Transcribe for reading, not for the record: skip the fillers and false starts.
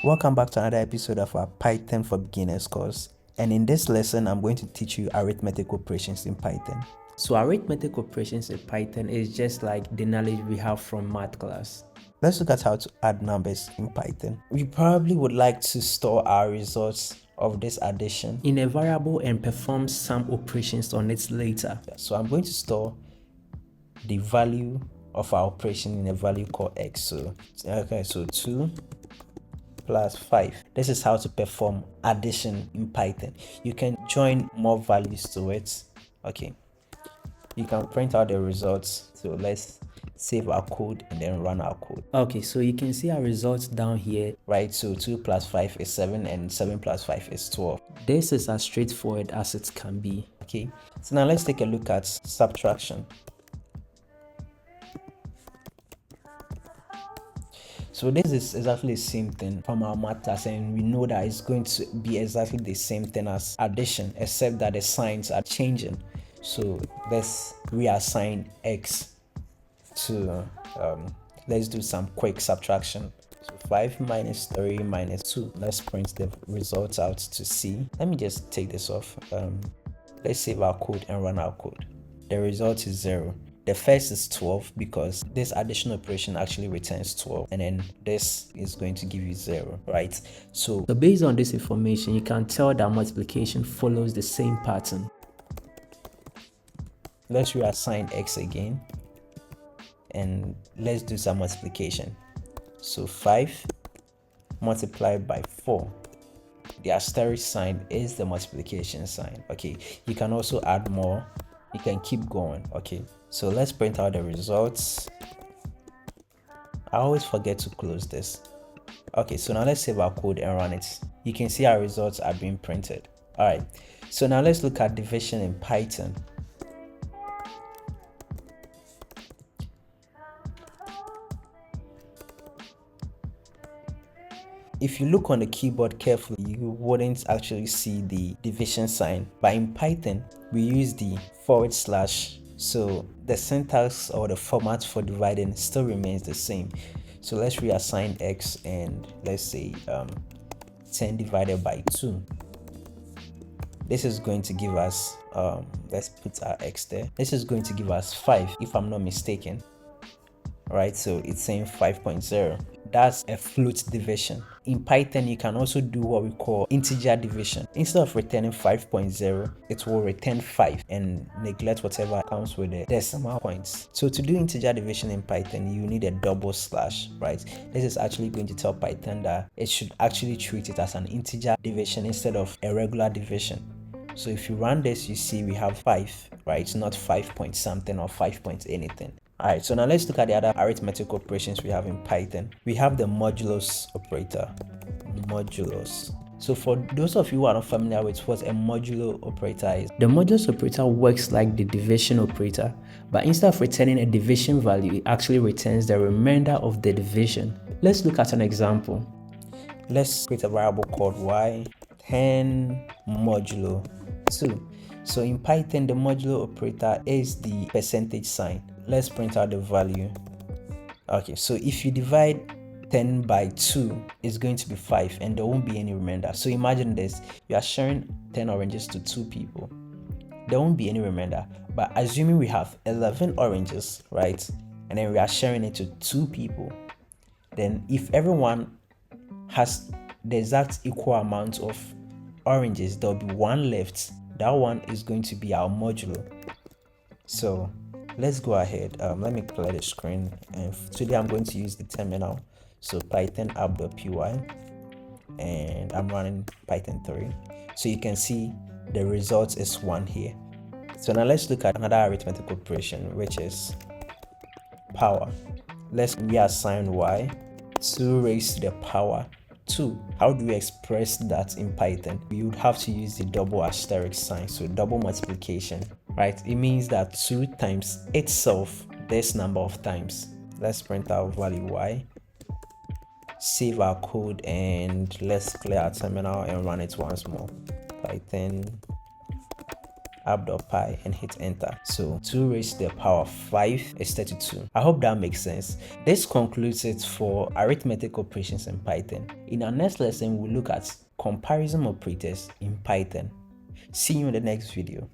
Welcome back to another episode of our Python for Beginners course. And in this lesson, I'm going to teach you arithmetic operations in Python. So arithmetic operations in Python is just like the knowledge we have from math class. Let's look at how to add numbers in Python. We probably would like to store our results of this addition in a variable and perform some operations on it later. So I'm going to store the value of our operation in a value called x. So 2 plus 5. This is how to perform addition in Python. You can join more values to it. Okay, you can print out the results. So let's save our code and then run our code. Okay, so you can see our results down here, right? So 2 plus 5 is 7 and 7 plus 5 is 12. This is as straightforward as it can be. Okay, so now let's take a look at subtraction. So this is exactly the same thing from our math class, and we know that it's going to be exactly the same thing as addition, except that the signs are changing. So let's reassign x to, let's do some quick subtraction. So 5 minus 3 minus 2. Let's print the results out to see. Let me just take this off. Let's save our code and run our code. The result is 0. The first is 12 because this addition operation actually returns 12, and then this is going to give you 0, right? So based on this information, you can tell that multiplication follows the same pattern. Let's reassign x again and let's do some multiplication. So 5 multiplied by 4. The asterisk sign is the multiplication sign. Okay, you can also add more. You can keep going. Okay, so let's print out the results. I always forget to close this. Okay, so now let's save our code and run it. You can see our results are being printed. All right, so now let's look at division in Python. If you look on the keyboard carefully, you wouldn't actually see the division sign. But in Python, we use the /. So the syntax or the format for dividing still remains the same. So let's reassign x and let's say 10 divided by 2. This is going to give us, let's put our x there. This is going to give us 5 if I'm not mistaken. Right, so it's saying 5.0. That's a float division. In Python, you can also do what we call integer division. Instead of returning 5.0, it will return 5 and neglect whatever comes with the decimal points. So to do integer division in Python, you need a /, right? This is actually going to tell Python that it should actually treat it as an integer division instead of a regular division. So if you run this, you see we have 5, right? It's not 5 point something or 5 point anything. Alright, so now let's look at the other arithmetic operations we have in Python. We have the modulus operator. Modulus. So for those of you who are not familiar with what a modulo operator is, the modulus operator works like the division operator, but instead of returning a division value, it actually returns the remainder of the division. Let's look at an example. Let's create a variable called y, 10 modulo 2. So in Python, the modulo operator is the percentage sign. Let's print out the value. Okay, so if you divide 10 by 2, it's going to be 5 and there won't be any remainder. So imagine this, you are sharing 10 oranges to 2 people. There won't be any remainder, but assuming we have 11 oranges, right, and then we are sharing it to 2 people, then if everyone has the exact equal amount of oranges, there'll be one left. That one is going to be our modulo. So let's go ahead. Let me clear the screen, and today I'm going to use the terminal. So python app.py, and I'm running Python 3. So you can see the result is 1 here. So now let's look at another arithmetic operation, which is power. Let's reassign y, 2 raised to the power 2. How do we express that in Python? We would have to use the double asterisk sign, so double multiplication, right? It means that 2 times itself this number of times. Let's print our value y, save our code, and let's clear our terminal and run it once more. Python app.py and hit enter. So 2 raised to the power of 5 is 32. I hope that makes sense. This concludes it for arithmetic operations in Python. In our next lesson, we'll look at comparison operators in Python. See you in the next video.